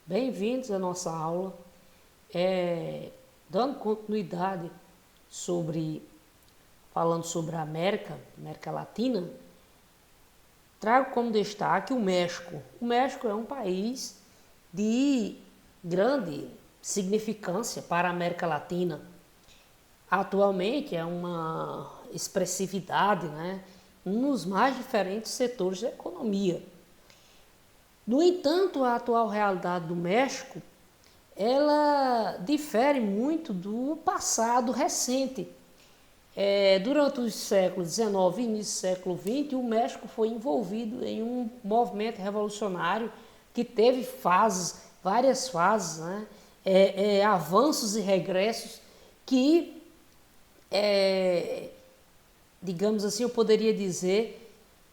Bem-vindos à nossa aula. Dando continuidade falando sobre a América Latina, trago como destaque o México. O México é um país de grande significância para a América Latina. Atualmente é uma expressividade, nos mais diferentes setores da economia. No entanto, a atual realidade do México, ela difere muito do passado recente. Durante os séculos XIX e início do século XX, o México foi envolvido em um movimento revolucionário que teve várias fases, avanços e regressos que, digamos assim, eu poderia dizer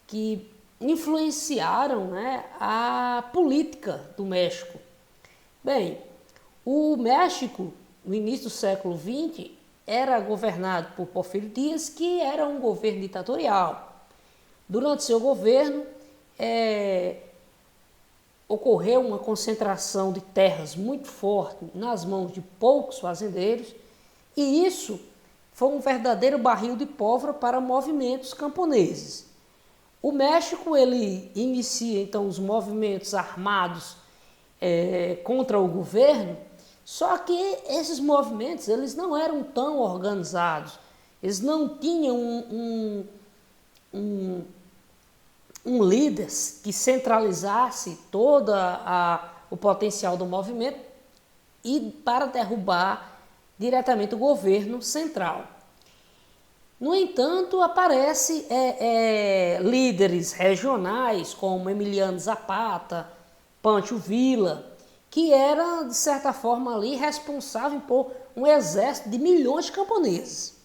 que influenciaram, a política do México. Bem, o México, no início do século XX, era governado por Porfirio Díaz, que era um governo ditatorial. Durante seu governo, ocorreu uma concentração de terras muito forte nas mãos de poucos fazendeiros, e isso foi um verdadeiro barril de pólvora para movimentos camponeses. O México, ele inicia então os movimentos armados contra o governo, só que esses movimentos eles não eram tão organizados, eles não tinham um líder que centralizasse todo o potencial do movimento e para derrubar diretamente o governo central. No entanto, aparecem líderes regionais como Emiliano Zapata, Pancho Villa, que era, de certa forma, ali responsável por um exército de milhões de camponeses.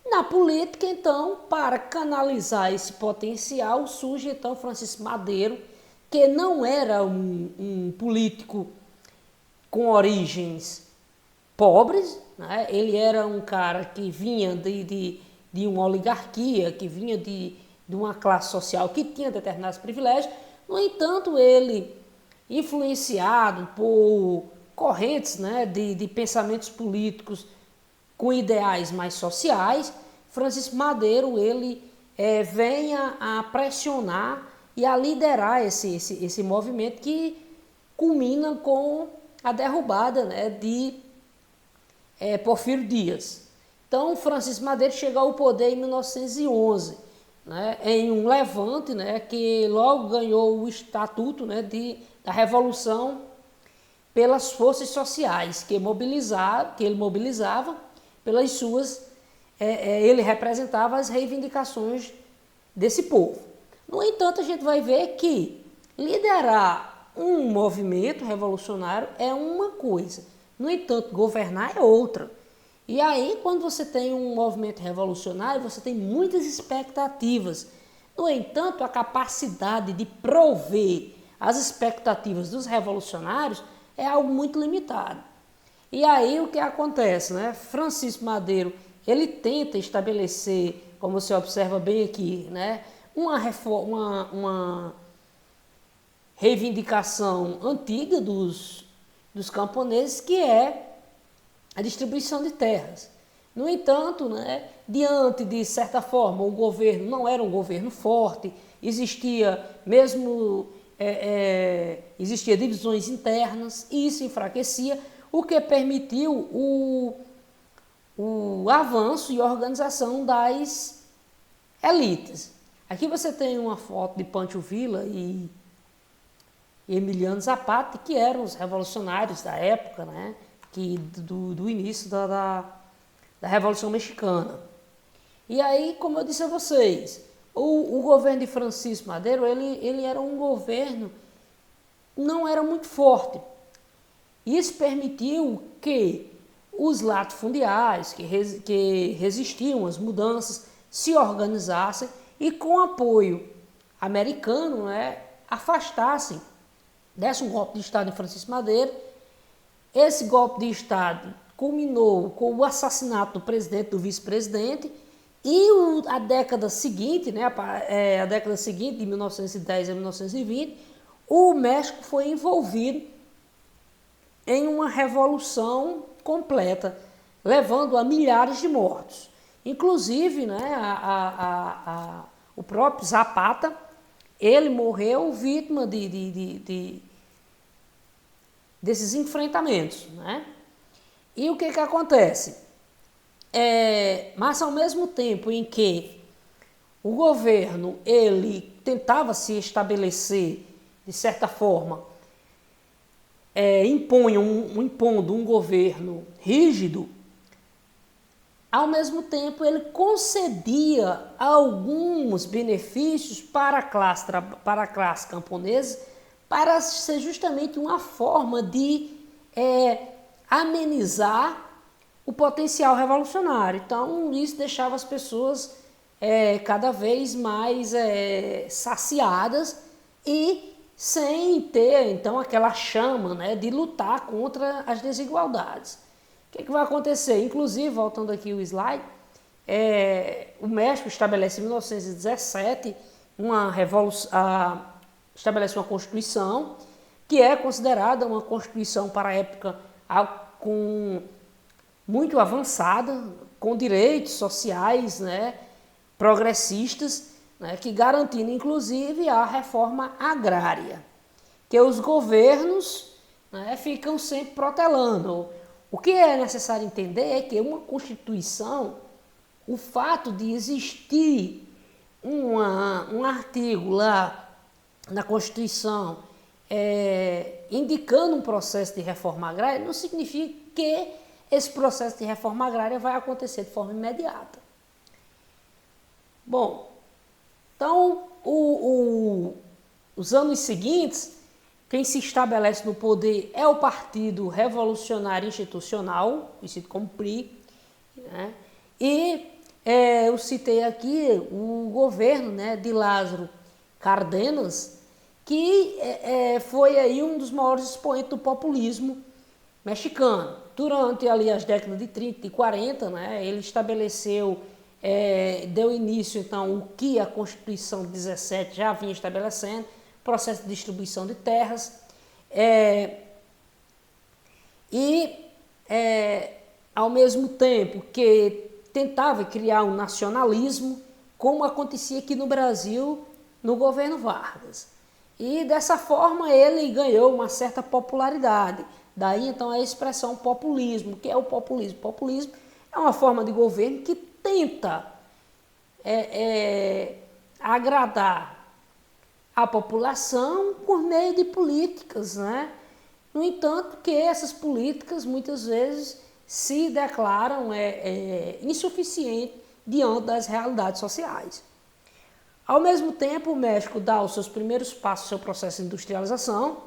Na política, então, para canalizar esse potencial, surge então Francisco Madero, que não era um político com origens pobres, Ele era um cara que vinha de uma oligarquia, que vinha de uma classe social que tinha determinados privilégios. No entanto, ele, influenciado por correntes de pensamentos políticos com ideais mais sociais, Francisco Madero ele vem a pressionar e a liderar esse movimento que culmina com a derrubada de Porfirio Díaz. Então, Francisco Madero chegou ao poder em 1911, em um levante que logo ganhou o estatuto da Revolução pelas forças sociais que ele mobilizava pelas suas, ele representava as reivindicações desse povo. No entanto, a gente vai ver que liderar um movimento revolucionário é uma coisa, no entanto, governar é outra. E aí, quando você tem um movimento revolucionário, você tem muitas expectativas. No entanto, a capacidade de prover as expectativas dos revolucionários é algo muito limitado. E aí, o que acontece? Francisco Madero, ele tenta estabelecer, como você observa bem aqui, uma reivindicação antiga dos camponeses, que é a distribuição de terras. No entanto, diante de certa forma, o governo não era um governo forte, existia divisões internas, e isso enfraquecia, o que permitiu o avanço e organização das elites. Aqui você tem uma foto de Pancho Villa e Emiliano Zapata, que eram os revolucionários da época, do início da Revolução Mexicana. E aí, como eu disse a vocês, o governo de Francisco Madero, ele era um governo não era muito forte. Isso permitiu que os latifundiários que resistiam às mudanças se organizassem e, com apoio americano, afastassem, dessem um golpe de Estado em Francisco Madero. Esse golpe de Estado culminou com o assassinato do presidente, do vice-presidente, e a década seguinte, de 1910 a 1920, o México foi envolvido em uma revolução completa, levando a milhares de mortos. Inclusive, né, o próprio Zapata, ele morreu vítima desses enfrentamentos, né? E o que acontece? Mas ao mesmo tempo em que o governo ele tentava se estabelecer, de certa forma, impondo um governo rígido, ao mesmo tempo ele concedia alguns benefícios para a classe camponesa, para ser justamente uma forma de amenizar o potencial revolucionário. Então, isso deixava as pessoas cada vez mais saciadas e sem ter, então, aquela chama, né, de lutar contra as desigualdades. O que vai acontecer? Inclusive, voltando aqui o slide, o México estabelece em 1917 estabelece uma Constituição que é considerada uma Constituição para a época muito avançada, com direitos sociais, né, progressistas, né, que garantindo inclusive a reforma agrária, que os governos, né, ficam sempre protelando. O que é necessário entender é que uma Constituição, o fato de existir um artigo lá na Constituição indicando um processo de reforma agrária, não significa que esse processo de reforma agrária vai acontecer de forma imediata. Bom, então, os anos seguintes, quem se estabelece no poder é o Partido Revolucionário Institucional, conhecido como PRI, né? E eu citei aqui o governo, né, de Lázaro Cárdenas, que foi aí um dos maiores expoentes do populismo mexicano. Durante ali as décadas de 30 e 40, né, ele estabeleceu, deu início então o que a Constituição de 17 já vinha estabelecendo, processo de distribuição de terras, ao mesmo tempo que tentava criar um nacionalismo, como acontecia aqui no Brasil no governo Vargas. E dessa forma ele ganhou uma certa popularidade. Daí então a expressão populismo. O que é o populismo? O populismo é uma forma de governo que tenta agradar a população por meio de políticas, né? No entanto, que essas políticas muitas vezes se declaram insuficientes diante das realidades sociais. Ao mesmo tempo, o México dá os seus primeiros passos no seu processo de industrialização,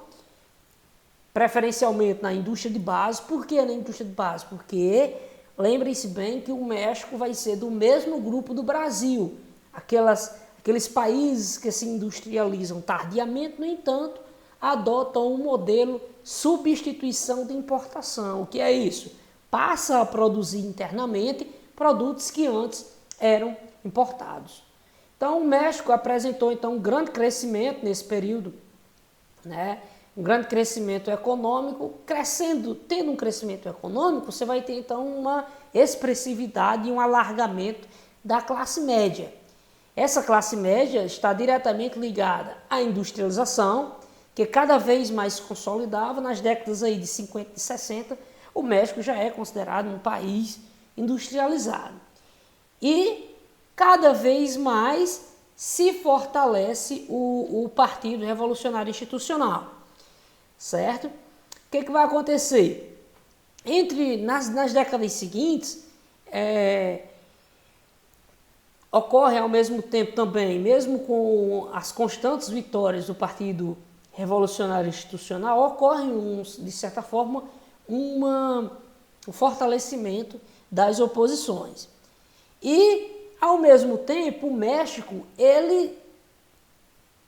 preferencialmente na indústria de base. Por que na indústria de base? Porque lembrem-se bem que o México vai ser do mesmo grupo do Brasil, aqueles países que se industrializam tardiamente, no entanto, adotam um modelo substituição de importação. O que é isso? Passa a produzir internamente produtos que antes eram importados. Então, o México apresentou então um grande crescimento nesse período, né? Um grande crescimento econômico, tendo um crescimento econômico, você vai ter então uma expressividade e um alargamento da classe média. Essa classe média está diretamente ligada à industrialização, que cada vez mais se consolidava. Nas décadas aí de 50 e 60, o México já é considerado um país industrializado. E cada vez mais se fortalece o Partido Revolucionário Institucional, certo? O que vai acontecer? Nas décadas seguintes, ocorre ao mesmo tempo também, mesmo com as constantes vitórias do Partido Revolucionário Institucional, ocorre, de certa forma, um fortalecimento das oposições. E, ao mesmo tempo, o México, ele,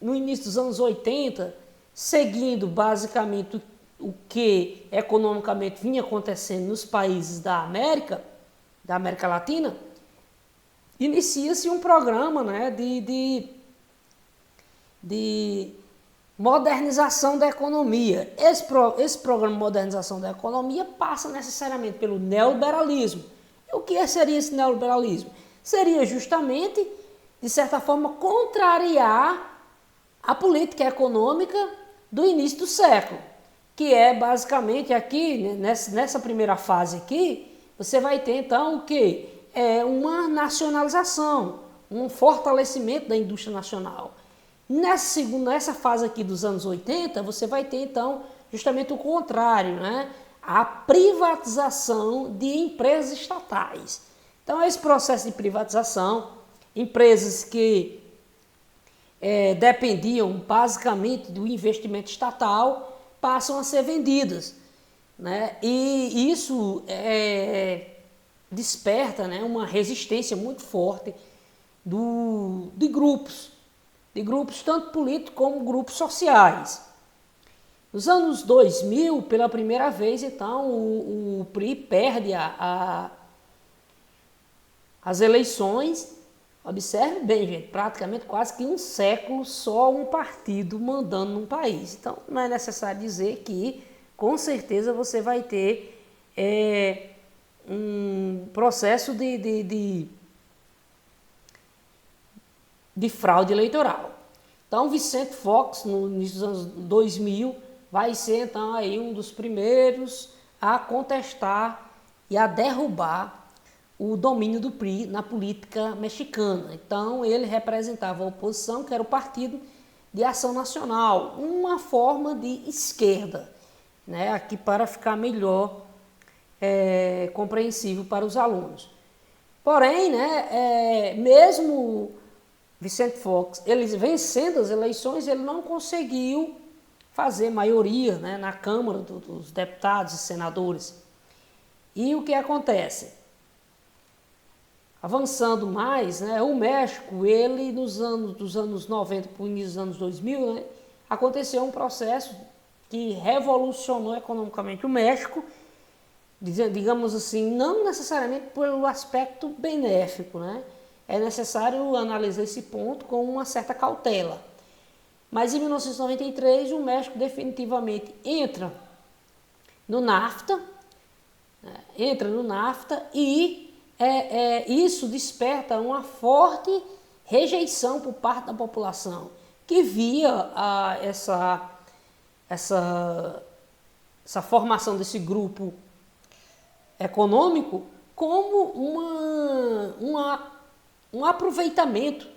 no início dos anos 80, seguindo basicamente o que economicamente vinha acontecendo nos países da América Latina, inicia-se um programa, né, modernização da economia. Esse programa de modernização da economia passa necessariamente pelo neoliberalismo. E o que seria esse neoliberalismo? Seria justamente, de certa forma, contrariar a política econômica do início do século, que é basicamente aqui, nessa primeira fase aqui, você vai ter então o quê? Uma nacionalização, um fortalecimento da indústria nacional. Nessa fase aqui dos anos 80, você vai ter então justamente o contrário, né? A privatização de empresas estatais. Então, esse processo de privatização, empresas que dependiam basicamente do investimento estatal, passam a ser vendidas, né? E isso desperta, né, uma resistência muito forte de grupos tanto políticos como grupos sociais. Nos anos 2000, pela primeira vez, então, o PRI perde as eleições. Observe bem, gente, praticamente quase que um século só um partido mandando num país. Então, não é necessário dizer que, com certeza, você vai ter um processo de fraude eleitoral. Então, Vicente Fox, no início dos anos 2000, vai ser, então, aí um dos primeiros a contestar e a derrubar o domínio do PRI na política mexicana. Então, ele representava a oposição, que era o Partido de Ação Nacional, uma forma de esquerda, né? Aqui para ficar melhor compreensível para os alunos. Porém, né, mesmo Vicente Fox, ele vencendo as eleições, ele não conseguiu fazer maioria, né, na Câmara dos Deputados e Senadores. E o que acontece? Avançando mais, né, o México, ele dos anos 90 para o início dos anos 2000, né, aconteceu um processo que revolucionou economicamente o México, digamos assim, não necessariamente pelo aspecto benéfico, né? É necessário analisar esse ponto com uma certa cautela. Mas em 1993 o México definitivamente entra no NAFTA, e isso desperta uma forte rejeição por parte da população, que via essa formação desse grupo econômico como um aproveitamento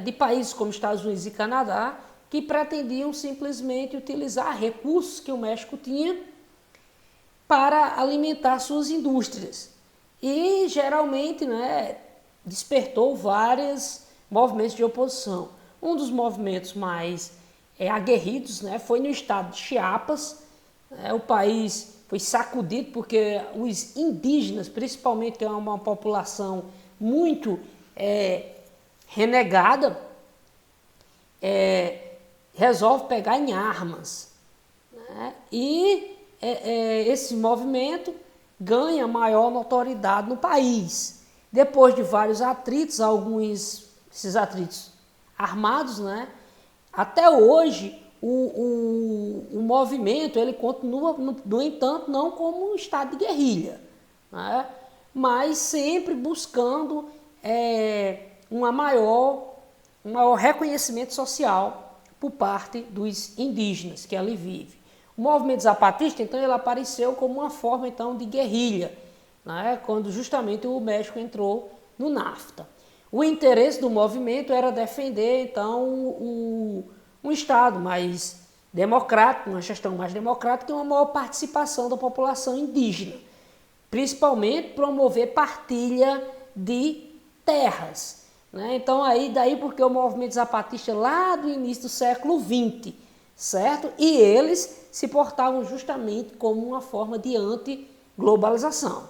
de países como Estados Unidos e Canadá, que pretendiam simplesmente utilizar recursos que o México tinha para alimentar suas indústrias. E geralmente, né, despertou vários movimentos de oposição. Um dos movimentos mais aguerridos, né, foi no estado de Chiapas. O país foi sacudido porque os indígenas, principalmente, que é uma população muito renegada, resolve pegar em armas, né? E esse movimento ganha maior notoriedade no país. Depois de vários atritos, esses atritos armados, né? Até hoje o movimento ele continua, no entanto, não como um estado de guerrilha, né? Mas sempre buscando um maior reconhecimento social por parte dos indígenas que ali vivem. O movimento zapatista, então, ele apareceu como uma forma, então, de guerrilha, né, quando justamente o México entrou no NAFTA. O interesse do movimento era defender, então, um Estado mais democrático, uma gestão mais democrática e uma maior participação da população indígena, principalmente promover partilha de terras, né? Então, daí porque o movimento zapatista lá do início do século XX, certo? E eles se portavam justamente como uma forma de anti-globalização.